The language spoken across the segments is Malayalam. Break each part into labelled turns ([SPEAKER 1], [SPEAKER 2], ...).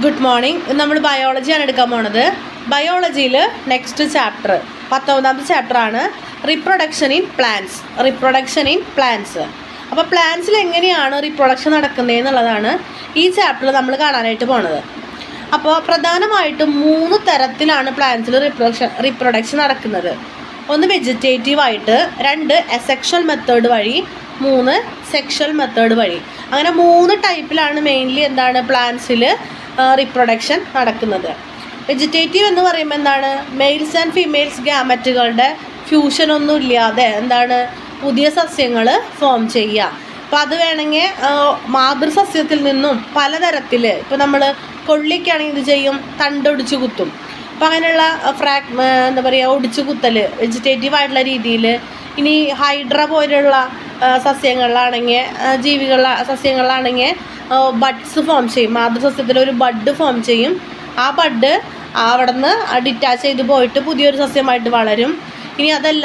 [SPEAKER 1] Good morning. നമ്മൾ ബയോളജിയാണ് എടുക്കാൻ പോണത്. ബയോളജിയിൽ നെക്സ്റ്റ് ചാപ്റ്റർ 19ാമത്തെ ചാപ്റ്ററാണ് റീപ്രൊഡക്ഷൻ ഇൻ പ്ലാന്റ്സ്. അപ്പോൾ പ്ലാന്റ്സിൽ എങ്ങനെയാണ് റീപ്രൊഡക്ഷൻ നടക്കുന്നത് എന്നുള്ളതാണ് ഈ ചാപ്റ്ററിൽ നമ്മൾ കാണാനായിട്ട് പോണത്. അപ്പോൾ പ്രധാനമായിട്ടും 3 തരത്തിലാണ് പ്ലാന്റ്സിൽ റീപ്രൊഡക്ഷൻ നടക്കുന്നത്. ഒന്ന് വെജിറ്റേറ്റീവായിട്ട്, 2 അസെക്ഷൽ മെത്തേഡ് വഴി, 3 സെക്ഷൽ മെത്തേഡ് വഴി. അങ്ങനെ 3 ടൈപ്പിലാണ് മെയിൻലി പ്ലാന്റ്സിൽ റീപ്രൊഡക്ഷൻ നടക്കുന്നത്. വെജിറ്റേറ്റീവ് എന്ന് പറയുമ്പോൾ മെയിൽസ് ആൻഡ് ഫീമെയിൽസ് ഗ്യാമറ്റുകളുടെ ഫ്യൂഷൻ ഒന്നും ഇല്ലാതെ പുതിയ സസ്യങ്ങൾ ഫോം ചെയ്യുക. അപ്പോൾ അത് വേണമെങ്കിൽ മാതൃസസ്യത്തിൽ നിന്നും പലതരത്തിൽ, ഇപ്പോൾ നമ്മൾ കൊള്ളിക്കാണെങ്കിൽ ഇത് ചെയ്യും, തണ്ടൊടിച്ച് കുത്തും. അപ്പോൾ അങ്ങനെയുള്ള ഒടിച്ച് കുത്തൽ വെജിറ്റേറ്റീവ് രീതിയിൽ. ഇനി ഹൈഡ്ര പോലുള്ള സസ്യങ്ങളിലാണെങ്കിൽ ബഡ്സ് ഫോം ചെയ്യും. മാതൃസസ്യത്തിൽ ഒരു ബഡ് ഫോം ചെയ്യും. ആ ബഡ് അവിടെ നിന്ന് ഡിറ്റാച്ച് ചെയ്ത് പോയിട്ട് പുതിയൊരു സസ്യമായിട്ട് വളരും. ഇനി അതല്ല,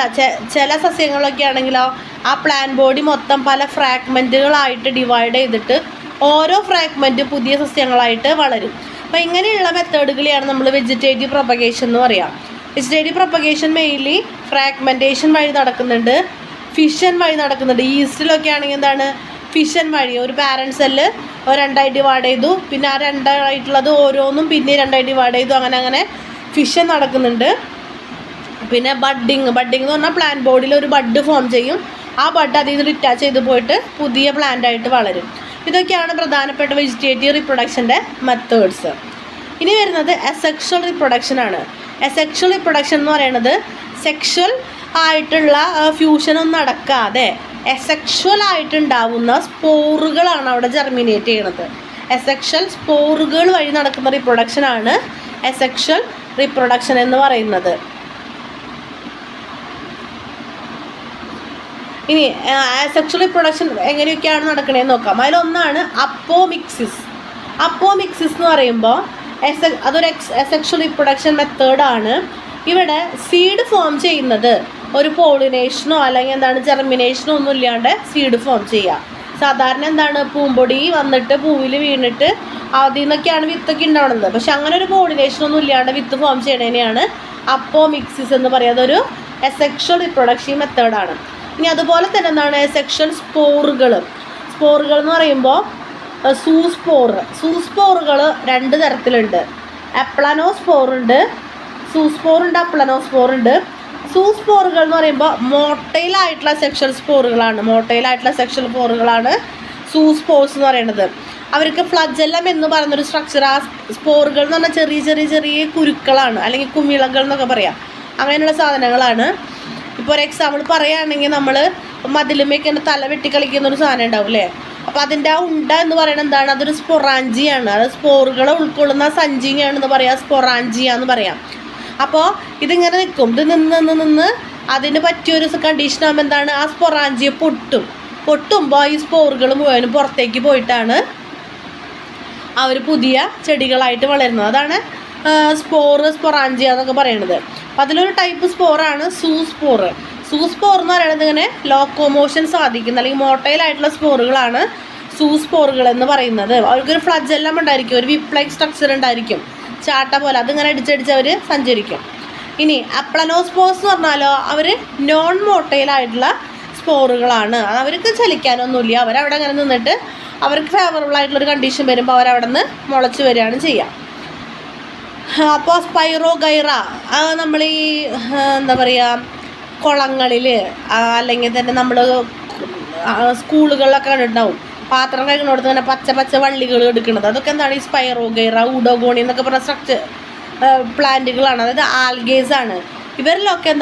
[SPEAKER 1] ചില സസ്യങ്ങളൊക്കെ ആണെങ്കിലോ ആ പ്ലാൻ ബോഡി മൊത്തം പല ഫ്രാഗ്മെൻറ്റുകളായിട്ട് ഡിവൈഡ് ചെയ്തിട്ട് ഓരോ ഫ്രാഗ്മെൻറ്റ് പുതിയ സസ്യങ്ങളായിട്ട് വളരും. അപ്പോൾ ഇങ്ങനെയുള്ള മെത്തേഡുകളെയാണ് നമ്മൾ വെജിറ്റേറ്റീവ് പ്രൊപ്പഗേഷൻ എന്ന് പറയാം. വെജിറ്റേറ്റീവ് പ്രൊപ്പഗേഷൻ മെയിൻലി ഫ്രാഗ്മെൻറ്റേഷൻ വഴി നടക്കുന്നുണ്ട്, ഫിഷൻ വഴി നടക്കുന്നുണ്ട്. ഈസ്റ്റിലൊക്കെ ആണെങ്കിൽ ഫിഷൻ വഴി ഒരു പാരൻറ്റ് സെല്ല് 2ആയി ഡിവൈഡ് ചെയ്തു, പിന്നെ ആ 2ആയിട്ടുള്ളത് ഓരോന്നും പിന്നെ 2ആയി ഡിവൈഡ് ചെയ്തു, അങ്ങനെ ഫിഷൻ നടക്കുന്നുണ്ട്. പിന്നെ ബഡ്ഡിങ് എന്ന് പറഞ്ഞാൽ പ്ലാൻ ബോഡിയിൽ ഒരു ബഡ് ഫോം ചെയ്യും. ആ ബഡ് അതിൽ നിന്ന് ഡിറ്റാച്ച് ചെയ്ത് പോയിട്ട് പുതിയ പ്ലാന്റായിട്ട് വളരും. ഇതൊക്കെയാണ് പ്രധാനപ്പെട്ട വെജിറ്റേറ്റീവ് റീപ്രൊഡക്ഷൻ്റെ മെത്തേഡ്സ്. ഇനി വരുന്നത് അസെക്ഷൽ റിപ്രൊഡക്ഷനാണ്. അസെക്ഷൽ റിപ്രൊഡക്ഷൻ എന്ന് പറയുന്നത് സെക്ഷൽ ആയിട്ടുള്ള ഫ്യൂഷനൊന്നും നടക്കാതെ എസെക്ഷൽ ആയിട്ടുണ്ടാവുന്ന സ്പോറുകളാണ് അവിടെ ജെർമിനേറ്റ് ചെയ്യുന്നത്. എസെക്ഷൽ സ്പോറുകൾ വഴി നടക്കുന്ന റിപ്രൊഡക്ഷനാണ് അസെക്ഷൽ റിപ്രൊഡക്ഷൻ എന്ന് പറയുന്നത്. ഇനി അസെക്ഷൽ റിപ്രൊഡക്ഷൻ എങ്ങനെയൊക്കെയാണ് നടക്കണേന്ന് നോക്കാം. അതിലൊന്നാണ് അപ്പോമിക്സിസ് എന്ന് പറയുമ്പോൾ അതൊരു അസെക്ഷൽ റിപ്രൊഡക്ഷൻ മെത്തേഡാണ്. ഇവിടെ സീഡ് ഫോം ചെയ്യുന്നത് ഒരു പോളിനേഷനോ അല്ലെങ്കിൽ ജെർമിനേഷനോ ഒന്നും ഇല്ലാണ്ട് സീഡ് ഫോം ചെയ്യുക. സാധാരണ പൂമ്പൊടി വന്നിട്ട് പൂവിൽ വീണിട്ട് അതിൽ നിന്നൊക്കെയാണ് വിത്തൊക്കെ ഉണ്ടാവുന്നത്. പക്ഷെ അങ്ങനെ ഒരു പോളിനേഷനൊന്നും ഇല്ലാണ്ട് വിത്ത് ഫോം ചെയ്യണതിനെയാണ് അപ്പോമിക്സിസ് എന്ന് പറയുക. അതൊരു അസെക്ഷൽ റിപ്രൊഡക്ഷൻ മെത്തേഡാണ്. ഇനി അതുപോലെ തന്നെ അസെക്ഷൽ സ്പോറുകൾ എന്ന് പറയുമ്പോൾ സൂസ്പോറുകൾ 2 തരത്തിലുണ്ട്. അപ്ലനോസ്പോറുണ്ട്, അപ്ലനോസ്പോറുണ്ട്. സൂസ്പോറുകൾ എന്ന് പറയുമ്പോൾ മോട്ടൈലായിട്ടുള്ള സെക്ഷൽ സ്പോറുകളാണ് സൂസ്പോർസ് എന്ന് പറയുന്നത്. അവർക്ക് ഫ്ലജെല്ലം എന്ന് പറയുന്നൊരു സ്ട്രക്ചർ. ആ സ്പോറുകൾ എന്ന് പറഞ്ഞാൽ ചെറിയ കുരുക്കളാണ്, അല്ലെങ്കിൽ കുമിളകൾ എന്നൊക്കെ പറയാം. അങ്ങനെയുള്ള സാധനങ്ങളാണ്. ഇപ്പോൾ ഒരു എക്സാമ്പിൾ പറയുകയാണെങ്കിൽ നമ്മൾ മതിലുമേക്ക് തല വെട്ടിക്കളിക്കുന്നൊരു സാധനം ഉണ്ടാവും അല്ലേ. അപ്പോൾ അതിൻ്റെ ആ ഉണ്ട എന്ന് പറയുന്നത് അതൊരു സ്പൊറാഞ്ചിയാണ്. അത് സ്പോറുകളെ ഉൾക്കൊള്ളുന്ന സഞ്ചിനെയാണെന്ന് പറയാം, സ്പൊറാഞ്ചിയ എന്ന് പറയാം. അപ്പോൾ ഇതിങ്ങനെ നിൽക്കും. ഇത് നിന്ന് അതിന് പറ്റിയൊരു കണ്ടീഷൻ ആകുമ്പോൾ ആ സ്പൊറാഞ്ചിയെ പൊട്ടുമ്പോൾ ഈ സ്പോറുകൾ മുഴുവനും പുറത്തേക്ക് പോയിട്ടാണ് അവർ പുതിയ ചെടികളായിട്ട് വളരുന്നത്. അതാണ് സ്പൊറാഞ്ചിയ എന്നൊക്കെ പറയുന്നത്. അപ്പോൾ അതിലൊരു ടൈപ്പ് സ്പോറാണ് സൂസ്പോർ എന്ന് പറയുന്നത് ഇങ്ങനെ ലോക്കോമോഷൻ സാധിക്കുന്ന അല്ലെങ്കിൽ മോട്ടൈലായിട്ടുള്ള സ്പോറുകളാണ് സൂസ്പോറുകൾ എന്ന് പറയുന്നത്. അവർക്കൊരു ഫ്ലജെല്ലം ഉണ്ടായിരിക്കും, ഒരു വിപ്പ് ലൈക്ക് സ്ട്രക്ചർ ഉണ്ടായിരിക്കും, ചാട്ട പോലെ. അതിങ്ങനെ അടിച്ചടിച്ച് അവർ സഞ്ചരിക്കും. ഇനി അപ്ലനോസ്പോർസ് എന്ന് പറഞ്ഞാലോ അവർ നോൺ മോട്ടൈലായിട്ടുള്ള സ്പോറുകളാണ്. അവർക്ക് ചലിക്കാനൊന്നുമില്ല. അവരവിടെ അങ്ങനെ നിന്നിട്ട് അവർക്ക് ഫേവറബിൾ ആയിട്ടുള്ളൊരു കണ്ടീഷൻ വരുമ്പോൾ അവരവിടെ നിന്ന് മുളച്ച് വരികയാണ് ചെയ്യുക. അപ്പോൾ സ്പൈറോഗൈറ നമ്മൾ ഈ കുളങ്ങളിൽ അല്ലെങ്കിൽ തന്നെ നമ്മൾ സ്കൂളുകളിലൊക്കെ കണ്ടിട്ടുണ്ടാവും. പാത്രം കഴിക്കണോടത്ത് തന്നെ പച്ച വള്ളികൾ എടുക്കുന്നത്. അതൊക്കെ ഈ സ്പൈറോഗൈറ, ഉഡോഗോണി എന്നൊക്കെ പറഞ്ഞ സ്ട്രക്ചർ പ്ലാന്റുകളാണ്. അതായത് ആൽഗേസ് ആണ്. ഇവരിലൊക്കെ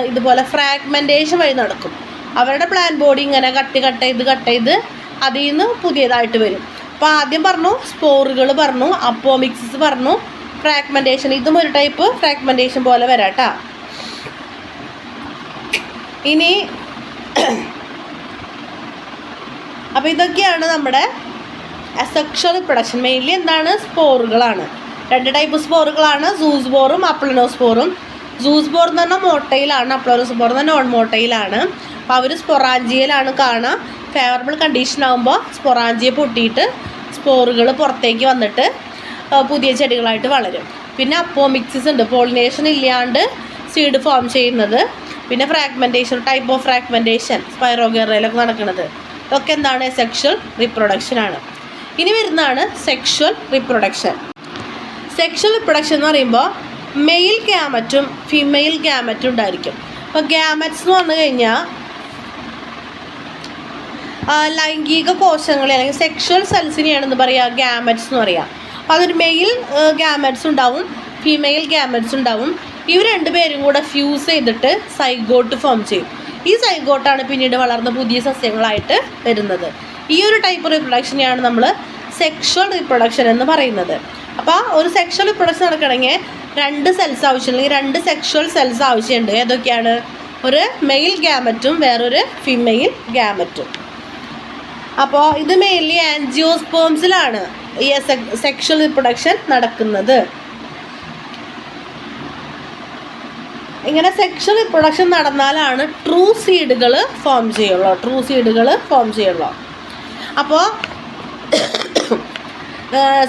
[SPEAKER 1] ഇതുപോലെ ഫ്രാഗ്മെൻറ്റേഷൻ വഴി നടക്കും. അവരുടെ പ്ലാൻ ബോഡി ഇങ്ങനെ കട്ട് ചെയ്ത് അതിൽ നിന്ന് പുതിയതായിട്ട് വരും. അപ്പോൾ ആദ്യം പറഞ്ഞു സ്പോറുകൾ പറഞ്ഞു, അപ്പോമിക്സിസ് പറഞ്ഞു, ഫ്രാഗ്മെൻറ്റേഷൻ. ഇതും ഒരു ടൈപ്പ് ഫ്രാഗ്മെൻറ്റേഷൻ പോലെ വരാട്ടാ. ഇനി അപ്പോൾ ഇതൊക്കെയാണ് നമ്മുടെ അസെക്ഷൽ റിപ്രൊഡക്ഷൻ. മെയിൻലി സ്പോറുകളാണ്. 2 ടൈപ്പ് സ്പോറുകളാണ്, സൂസ്പോറും അപ്ലനോസ്പോറും. സൂസ്പോർ എന്ന് പറഞ്ഞാൽ മോട്ടൈലാണ്, അപ്ലനോസ്പോർ എന്ന് പറഞ്ഞാൽ നോൺ മോട്ടൈലാണ്. അപ്പോൾ അവർ സ്പൊറാഞ്ചിയയിലാണ് കാണുക. ഫേവറബിൾ കണ്ടീഷൻ ആകുമ്പോൾ സ്പൊറാഞ്ചിയെ പൊട്ടിയിട്ട് സ്പോറുകൾ പുറത്തേക്ക് വന്നിട്ട് പുതിയ ചെടികളായിട്ട് വളരും. പിന്നെ അപ്പോമിക്സിസ് ഉണ്ട്, പോളിനേഷൻ ഇല്ലാണ്ട് സീഡ് ഫോം ചെയ്യുന്നത്. പിന്നെ ഫ്രാഗ്മെൻറ്റേഷൻ, ടൈപ്പ് ഓഫ് ഫ്രാഗ്മെൻറ്റേഷൻ സ്പൈറോഗേറയിലൊക്കെ നടക്കുന്നത്. ഇതൊക്കെ എന്താണ്? സെക്ഷൽ റീപ്രൊഡക്ഷൻ ആണ്. ഇനി വരുന്നതാണ് സെക്ഷൽ റീപ്രൊഡക്ഷൻ. സെക്ഷൽ റീപ്രൊഡക്ഷൻ എന്ന് പറയുമ്പോൾ മെയിൽ ഗ്യാമറ്റും ഫീമെയിൽ ഗ്യാമറ്റും ഉണ്ടായിരിക്കും. അപ്പോൾ ഗ്യാമറ്റ്സ് എന്ന് പറഞ്ഞു കഴിഞ്ഞാൽ ലൈംഗിക കോശങ്ങളെ അല്ലെങ്കിൽ സെക്ഷൽ സെൽസിനെയാണെന്ന് പറയുക ഗ്യാമറ്റ്സ് എന്ന് പറയുക. അപ്പോൾ അതൊരു മെയിൽ ഗ്യാമറ്റ്സ് ഉണ്ടാവും, ഫീമെയിൽ ഗ്യാമറ്റ്സ് ഉണ്ടാവും. ഇവർ രണ്ടുപേരും കൂടെ ഫ്യൂസ് ചെയ്തിട്ട് സൈഗോട്ട് ഫോം ചെയ്യും. ഈ സൈഗോട്ടാണ് പിന്നീട് വളർന്ന പുതിയ സസ്യങ്ങളായിട്ട് വരുന്നത്. ഈ ഒരു ടൈപ്പ് റീപ്രൊഡക്ഷനെയാണ് നമ്മൾ സെക്ഷൽ റീപ്രൊഡക്ഷൻ എന്ന് പറയുന്നത്. അപ്പോൾ ഒരു സെക്ഷൽ റീപ്രൊഡക്ഷൻ നടക്കണമെങ്കിൽ 2 സെൽസ് ആവശ്യമുണ്ട്, അല്ലെങ്കിൽ 2 സെക്ഷൽ സെൽസ് ആവശ്യമുണ്ട്. ഏതൊക്കെയാണ്? ഒരു മെയിൽ ഗ്യാമറ്റും വേറൊരു ഫീമെയിൽ ഗ്യാമറ്റും. അപ്പോൾ ഇത് മെയിൻലി ആൻജിയോസ്പേംസിലാണ് ഈ സെക്ഷൽ റീപ്രൊഡക്ഷൻ നടക്കുന്നത്. ഇങ്ങനെ സെക്ഷൽ റീപ്രൊഡക്ഷൻ നടന്നാലാണ് ട്രൂ സീഡുകൾ ഫോം ചെയ്യുള്ളൂ. അപ്പോൾ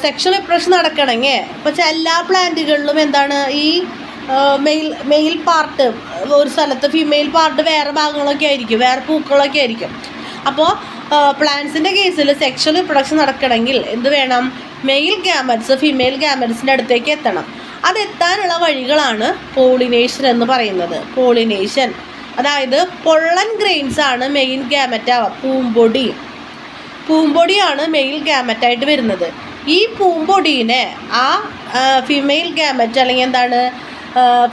[SPEAKER 1] സെക്ഷൽ റീപ്രൊഡക്ഷൻ നടക്കണമെങ്കിൽ ഇപ്പോൾ എല്ലാ പ്ലാന്റുകളിലും എന്താണ് ഈ മെയിൽ പാർട്ട് ഒരു സ്ഥലത്ത്, ഫീമെയിൽ പാർട്ട് വേറെ ഭാഗങ്ങളൊക്കെ ആയിരിക്കും, വേറെ പൂക്കളൊക്കെ ആയിരിക്കും. അപ്പോൾ പ്ലാന്റ്സിൻ്റെ കേസിൽ സെക്ഷൽ റീപ്രൊഡക്ഷൻ നടക്കണമെങ്കിൽ എന്ത് വേണം? മെയിൽ ഗ്യാമറ്റ്സ് ഫീമെയിൽ ഗ്യാമറ്റ്സിൻ്റെ അടുത്തേക്ക് എത്തണം. അതെത്താനുള്ള വഴികളാണ് പോളിനേഷൻ എന്ന് പറയുന്നത്. പോളിനേഷൻ അതായത് പൊള്ളൻ ഗ്രെയിൻസ് ആണ് മെയിൻ ഗ്യാമറ്റ് ആവുക. പൂമ്പൊടിയാണ് മെയിൽ ഗ്യാമറ്റായിട്ട് വരുന്നത്. ഈ പൂമ്പൊടീനെ ആ ഫീമെയിൽ ഗ്യാമറ്റ് അല്ലെങ്കിൽ എന്താണ്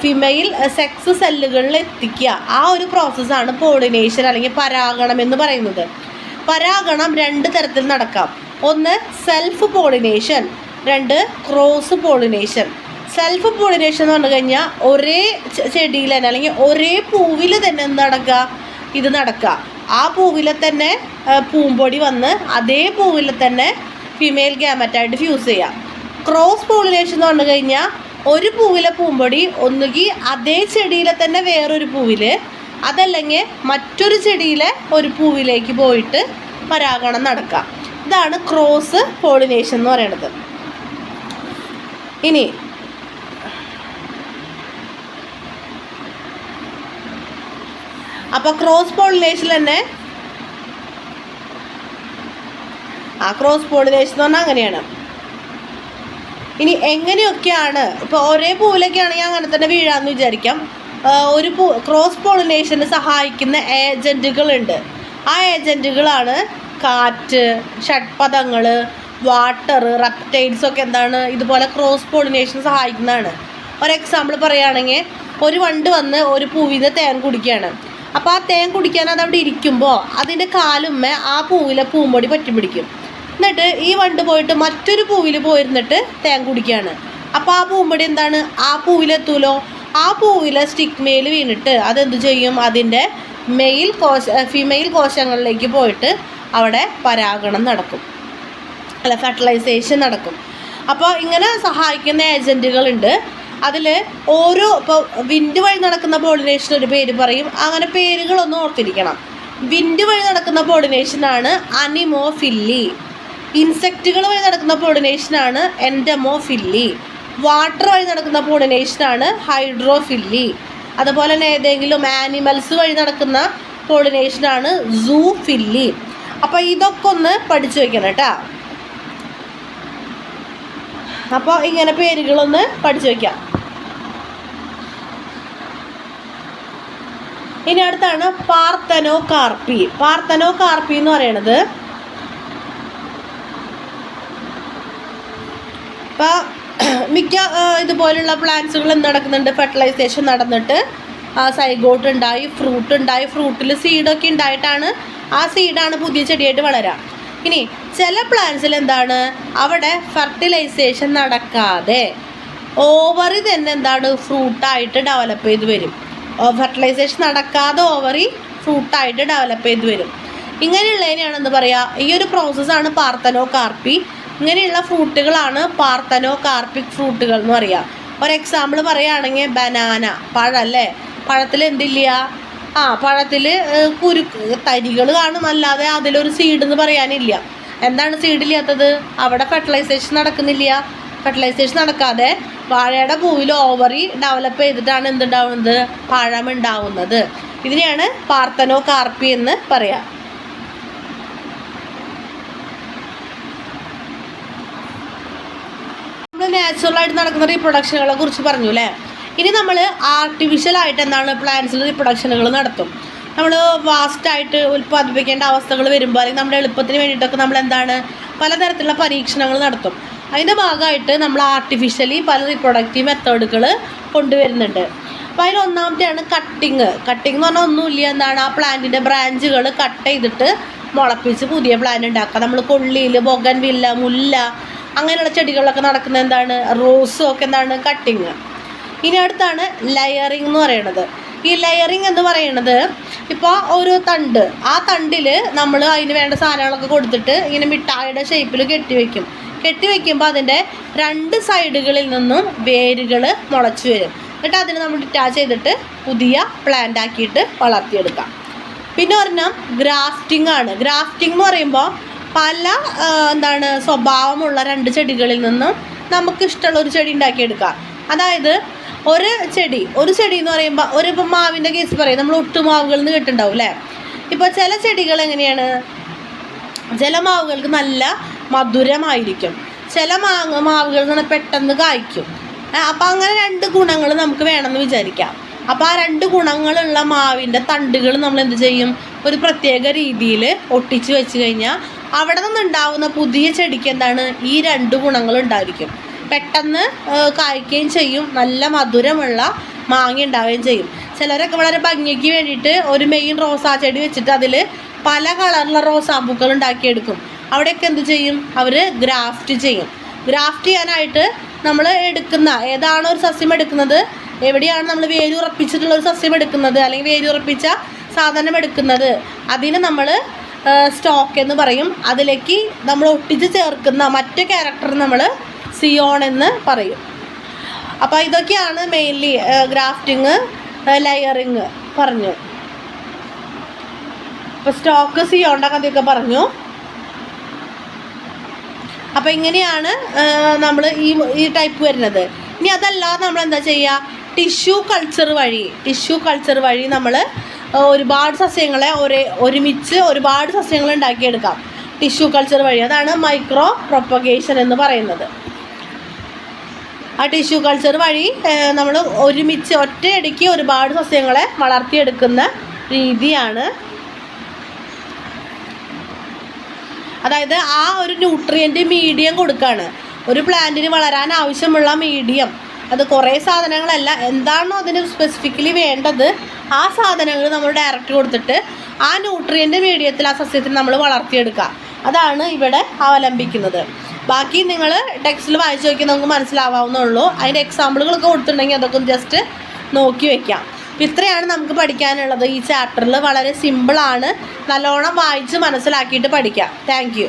[SPEAKER 1] ഫീമെയിൽ സെക്സ് സെല്ലുകളിൽ എത്തിക്കുക. ആ ഒരു പ്രോസസ്സാണ് പോളിനേഷൻ അല്ലെങ്കിൽ പരാഗണം എന്ന് പറയുന്നത്. പരാഗണം 2 തരത്തിൽ നടക്കാം. ഒന്ന് self pollination, 2 cross pollination. Self pollination എന്ന് പറഞ്ഞു കഴിഞ്ഞാൽ ഒരേ ചെടിയിൽ തന്നെ അല്ലെങ്കിൽ ഒരേ പൂവിൽ തന്നെ ഇത് നടക്കുക. ആ പൂവിലെ തന്നെ പൂമ്പൊടി വന്ന് അതേ പൂവിൽ തന്നെ ഫീമെയിൽ ഗ്യാമറ്റായിട്ട് ഫ്യൂസ് ചെയ്യാം. ക്രോസ് പോളിനേഷൻ എന്ന് പറഞ്ഞു കഴിഞ്ഞാൽ ഒരു പൂവിലെ പൂമ്പൊടി ഒന്നുകിൽ അതേ ചെടിയിലെ തന്നെ വേറൊരു പൂവിൽ, അതല്ലെങ്കിൽ മറ്റൊരു ചെടിയിലെ ഒരു പൂവിലേക്ക് പോയിട്ട് പരാഗണം നടക്കാം. ഇതാണ് ക്രോസ് പോളിനേഷൻ എന്ന് പറയുന്നത്. ഇനി അപ്പോൾ ക്രോസ് പോളിനേഷൻ തന്നെ ക്രോസ് പോളിനേഷൻ എന്ന് പറഞ്ഞാൽ അങ്ങനെയാണ്. ഇനി എങ്ങനെയൊക്കെയാണ് ഇപ്പോൾ ഒരേ പൂവിലൊക്കെ ആണെങ്കിൽ അങ്ങനെ തന്നെ വീഴാമെന്ന് വിചാരിക്കാം. ഒരു ക്രോസ് പോളിനേഷന് സഹായിക്കുന്ന ഏജൻറ്റുകളുണ്ട്. ആ ഏജൻറ്റുകളാണ് കാറ്റ്, ഷഡ്പദങ്ങൾ, വാട്ടർ, റെപ്റ്റൈൽസ് ഒക്കെ എന്താണ് ഇതുപോലെ ക്രോസ് പോളിനേഷന് സഹായിക്കുന്നതാണ്. ഒരു എക്സാമ്പിൾ പറയുകയാണെങ്കിൽ ഒരു വണ്ട് വന്ന് ഒരു പൂവിൽ നിന്ന് തേൻ കുടിക്കുകയാണ്. അപ്പോൾ ആ തേൻ കുടിക്കാൻ അതവിടെ ഇരിക്കുമ്പോൾ അതിൻ്റെ കാലുമ്മ ആ പൂവിലെ പൂമ്പൊടി പറ്റി പിടിക്കും. എന്നിട്ട് ഈ വണ്ട് പോയിട്ട് മറ്റൊരു പൂവിൽ പോയിരുന്നിട്ട് തേൻ കുടിക്കുകയാണ്. അപ്പോൾ ആ പൂമ്പൊടി എന്താണ് ആ പൂവിലെത്തൂലോ. ആ പൂവിലെ സ്റ്റിഗ്മയിൽ വീണിട്ട് അതെന്ത് ചെയ്യും? അതിൻ്റെ ഫീമെയിൽ കോശങ്ങളിലേക്ക് പോയിട്ട് അവിടെ പരാഗണം നടക്കും, ഫെർട്ടിലൈസേഷൻ നടക്കും. അപ്പോൾ ഇങ്ങനെ സഹായിക്കുന്ന ഏജൻറ്റുകളുണ്ട്. അതിൽ ഓരോ ഇപ്പോൾ വിൻഡ് വഴി നടക്കുന്ന പോളിനേഷൻ ഒരു പേര് പറയും. അങ്ങനെ പേരുകളൊന്നും ഓർത്തിരിക്കണം. വിൻഡ് വഴി നടക്കുന്ന പോളിനേഷനാണ് അനിമോഫില്ലി. ഇൻസെക്റ്റുകൾ വഴി നടക്കുന്ന പോളിനേഷനാണ് എൻഡമോഫില്ലി. വാട്ടർ വഴി നടക്കുന്ന പോളിനേഷനാണ് ഹൈഡ്രോഫില്ലി. അതുപോലെ തന്നെ ഏതെങ്കിലും ആനിമൽസ് വഴി നടക്കുന്ന പോളിനേഷനാണ് സൂഫില്ലി. അപ്പോൾ ഇതൊക്കെ ഒന്ന് പഠിച്ചു വയ്ക്കണം കേട്ടോ. അപ്പോൾ ഇങ്ങനെ പേരുകളൊന്ന് പഠിച്ചു വയ്ക്കാം. ഇനി അടുത്താണ് പാർത്തനോകാർപ്പി. പാർത്തനോകാർപ്പി എന്ന് പറയുന്നത് ഇപ്പോൾ മിക്ക ഇതുപോലുള്ള പ്ലാന്റ്സുകൾ എന്ത് നടക്കുന്നുണ്ട്? ഫെർട്ടിലൈസേഷൻ നടന്നിട്ട് സൈഗോട്ട് ഉണ്ടായി, ഫ്രൂട്ട് ഉണ്ടായി, ഫ്രൂട്ടിൽ സീഡൊക്കെ ഉണ്ടായിട്ടാണ് ആ സീഡാണ് പുതിയ ചെടിയായിട്ട് വളരാം. ഇനി ചില പ്ലാന്റ്സിൽ എന്താണ് അവിടെ ഫെർട്ടിലൈസേഷൻ നടക്കാതെ ഓവറി തന്നെ എന്താണ് ഫ്രൂട്ടായിട്ട് ഡെവലപ്പ് ചെയ്ത് വരും. ഫെർട്ടിലൈസേഷൻ നടക്കാതെ ഓവറി ഫ്രൂട്ടായിട്ട് ഡെവലപ്പ് ചെയ്ത് വരും. ഇങ്ങനെയുള്ളതിനെയാണ് എന്താ പറയുക? ഈ ഒരു പ്രോസസ്സാണ് പാർത്തനോകാർപ്പി. ഇങ്ങനെയുള്ള ഫ്രൂട്ടുകളാണ് പാർത്തനോകാർപ്പിക് ഫ്രൂട്ടുകൾ എന്ന് പറയുക. ഒരു എക്സാമ്പിൾ പറയുകയാണെങ്കിൽ ബനാന, പഴം അല്ലേ. പഴത്തിൽ എന്തില്ല? പഴത്തിൽ തരികൾ കാണും, അല്ലാതെ അതിലൊരു സീഡ് എന്ന് പറയാനില്ല. എന്താണ് സീഡില്ലാത്തത്? അവിടെ ഫെർട്ടിലൈസേഷൻ നടക്കുന്നില്ല. ഫെർട്ടിലൈസേഷൻ നടക്കാതെ വാഴയുടെ പൂവിൽ ഓവറി ഡെവലപ്പ് ചെയ്തിട്ടാണ് എന്തുണ്ടാവുന്നത്, പഴം ഉണ്ടാവുന്നത്. ഇതിനെയാണ് പാർത്തനോകാർപ്പി എന്ന് പറയാം. നമ്മൾ നാച്ചുറലായിട്ട് നടക്കുന്ന റീപ്രൊഡക്ഷനുകളെ കുറിച്ച് പറഞ്ഞു അല്ലേ. ഇനി നമ്മൾ ആർട്ടിഫിഷ്യലായിട്ട് എന്താണ് പ്ലാന്റ്സിൽ റീപ്രൊഡക്ഷനുകൾ നടത്തും. നമ്മൾ വാസ്റ്റായിട്ട് ഉൽപ്പാദിപ്പിക്കേണ്ട അവസ്ഥകൾ വരുമ്പോൾ അല്ലെങ്കിൽ നമ്മുടെ എളുപ്പത്തിന് വേണ്ടിയിട്ടൊക്കെ നമ്മൾ എന്താണ് പലതരത്തിലുള്ള പരീക്ഷണങ്ങൾ നടത്തും. അതിൻ്റെ ഭാഗമായിട്ട് നമ്മൾ ആർട്ടിഫിഷ്യലി പല റീപ്രൊഡക്റ്റീവ് മെത്തേഡുകൾ കൊണ്ടുവരുന്നുണ്ട്. അപ്പോൾ അതിൽ ഒന്നാമത്തെയാണ് കട്ടിങ്. കട്ടിങ് എന്ന് പറഞ്ഞാൽ ഒന്നുമില്ല, എന്താണ് ആ പ്ലാന്റിൻ്റെ ബ്രാഞ്ചുകൾ കട്ട് ചെയ്തിട്ട് മുളപ്പിച്ച് പുതിയ പ്ലാന്റ് ഉണ്ടാക്കുക. നമ്മൾ കൊള്ളിയിൽ ബൊഗൻവില്ല, മുല്ല അങ്ങനെയുള്ള ചെടികളിലൊക്കെ നടക്കുന്ന എന്താണ് റോസും ഒക്കെ എന്താണ് കട്ടിങ്. ഇനി അടുത്താണ് ലെയറിങ് എന്ന് പറയുന്നത്. ഈ ലെയറിങ് എന്ന് പറയുന്നത് ഇപ്പോൾ ഒരു തണ്ട്, ആ തണ്ടിൽ നമ്മൾ അതിന് വേണ്ട സാധനങ്ങളൊക്കെ കൊടുത്തിട്ട് ഇങ്ങനെ മിഠായിയുടെ ഷേപ്പിൽ കെട്ടിവെക്കുമ്പോൾ അതിൻ്റെ 2 സൈഡുകളിൽ നിന്നും വേരുകൾ മുളച്ച് വരും. എന്നിട്ട് അതിന് നമ്മൾ ഡിറ്റാച്ച് ചെയ്തിട്ട് പുതിയ പ്ലാന്റ് ആക്കിയിട്ട് വളർത്തിയെടുക്കാം. പിന്നെ പറഞ്ഞാൽ ഗ്രാഫ്റ്റിംഗ് ആണ്. ഗ്രാഫ്റ്റിംഗ് എന്ന് പറയുമ്പോൾ പല എന്താണ് സ്വഭാവമുള്ള 2 ചെടികളിൽ നിന്നും നമുക്ക് ഇഷ്ടമുള്ള ഒരു ചെടി ഉണ്ടാക്കിയെടുക്കാം. അതായത് ഒരു ചെടി എന്ന് പറയുമ്പോൾ ഇപ്പം മാവിൻ്റെ കേസ് പറയും, നമ്മൾ ഒട്ടുമാവുകളിൽ നിന്ന് കേട്ടിട്ടുണ്ടാവും അല്ലേ. ഇപ്പോൾ ചില ചെടികൾ എങ്ങനെയാണ്, ചില മാവുകൾക്ക് നല്ല മധുരമായിരിക്കും, ചില മാവുകൾ എന്ന് പറഞ്ഞാൽ പെട്ടെന്ന് കായ്ക്കും. അപ്പോൾ അങ്ങനെ 2 ഗുണങ്ങൾ നമുക്ക് വേണമെന്ന് വിചാരിക്കാം. അപ്പോൾ ആ 2 ഗുണങ്ങളുള്ള മാവിൻ്റെ തണ്ടുകൾ നമ്മൾ എന്ത് ചെയ്യും, ഒരു പ്രത്യേക രീതിയിൽ ഒട്ടിച്ച് വെച്ച് കഴിഞ്ഞാൽ അവിടെ നിന്നുണ്ടാവുന്ന പുതിയ ചെടിക്ക് എന്താണ് ഈ 2 ഗുണങ്ങൾ ഉണ്ടായിരിക്കും. പെട്ടെന്ന് കായ്ക്കുകയും ചെയ്യും, നല്ല മധുരമുള്ള മാങ്ങ ഉണ്ടാവുകയും ചെയ്യും. ചിലരൊക്കെ വളരെ ഭംഗിക്ക് വേണ്ടിയിട്ട് ഒരു മെയിൻ റോസാ ചെടി വെച്ചിട്ട് അതിൽ പല കളറിലുള്ള റോസാപ്പൂക്കൾ ഉണ്ടാക്കിയെടുക്കും. അവിടെയൊക്കെ എന്ത് ചെയ്യും, അവർ ഗ്രാഫ്റ്റ് ചെയ്യും. ഗ്രാഫ്റ്റ് ചെയ്യാനായിട്ട് നമ്മൾ എടുക്കുന്ന ഏതാണോ ഒരു സസ്യം എടുക്കുന്നത്, എവിടെയാണ് നമ്മൾ വേരുറപ്പിച്ചിട്ടുള്ള ഒരു സസ്യം എടുക്കുന്നത് അല്ലെങ്കിൽ വേരുറപ്പിച്ച സാധനം എടുക്കുന്നത്, അതിന് നമ്മൾ സ്റ്റോക്ക് എന്ന് പറയും. അതിലേക്ക് നമ്മൾ ഒട്ടിച്ച് ചേർക്കുന്ന മറ്റു ക്യാരക്ടർ നമ്മൾ സിയോൺ എന്ന് പറയും. അപ്പോൾ ഇതൊക്കെയാണ് മെയിൻലി ഗ്രാഫ്റ്റിങ്, ലെയറിങ് പറഞ്ഞു. ഇപ്പോൾ സ്റ്റോക്ക്, സിയോണിൻ്റെ കഥയൊക്കെ പറഞ്ഞു. അപ്പോൾ ഇങ്ങനെയാണ് നമ്മൾ ഈ ടൈപ്പ് വരുന്നത്. ഇനി അതല്ലാതെ നമ്മൾ എന്താ ചെയ്യുക, ടിഷ്യൂ കൾച്ചർ വഴി നമ്മൾ ഒരുപാട് സസ്യങ്ങളെ ഒരുമിച്ച് ഒരുപാട് സസ്യങ്ങൾ ഉണ്ടാക്കിയെടുക്കാം ടിഷ്യൂ കൾച്ചർ വഴി. അതാണ് മൈക്രോ പ്രൊപ്പഗേഷൻ എന്ന് പറയുന്നത്. ആ ടിഷ്യൂ കൾച്ചർ വഴി നമ്മൾ ഒരുമിച്ച് ഒറ്റയടിക്ക് ഒരുപാട് സസ്യങ്ങളെ വളർത്തിയെടുക്കുന്ന രീതിയാണ്. അതായത് ആ ഒരു ന്യൂട്രിയൻ്റ് മീഡിയം കൊടുക്കുകയാണ് ഒരു പ്ലാന്റിന് വളരാൻ ആവശ്യമുള്ള മീഡിയം. അത് കുറേ സാധനങ്ങളല്ല, എന്താണോ അതിന് സ്പെസിഫിക്കലി വേണ്ടത് ആ സാധനങ്ങൾ നമ്മൾ ഡയറക്റ്റ് കൊടുത്തിട്ട് ആ ന്യൂട്രിയൻ്റ് മീഡിയത്തിൽ ആ സസ്യത്തിന് നമ്മൾ വളർത്തിയെടുക്കുക. അതാണ് ഇവിടെ അവലംബിക്കുന്നത്. ബാക്കി നിങ്ങൾ ടെക്സ്റ്റിൽ വായിച്ച് നോക്കി നമുക്ക് മനസ്സിലാവാവുന്നുള്ളൂ. അതിൻ്റെ എക്സാമ്പിളുകളൊക്കെ കൊടുത്തിട്ടുണ്ടെങ്കിൽ അതൊക്കെ ജസ്റ്റ് നോക്കി വയ്ക്കാം. അപ്പോൾ ഇത്രയാണ് നമുക്ക് പഠിക്കാനുള്ളത് ഈ ചാപ്റ്ററിൽ. വളരെ സിമ്പിളാണ്, നല്ലോണം വായിച്ച് മനസ്സിലാക്കിയിട്ട് പഠിക്കാം. Thank you.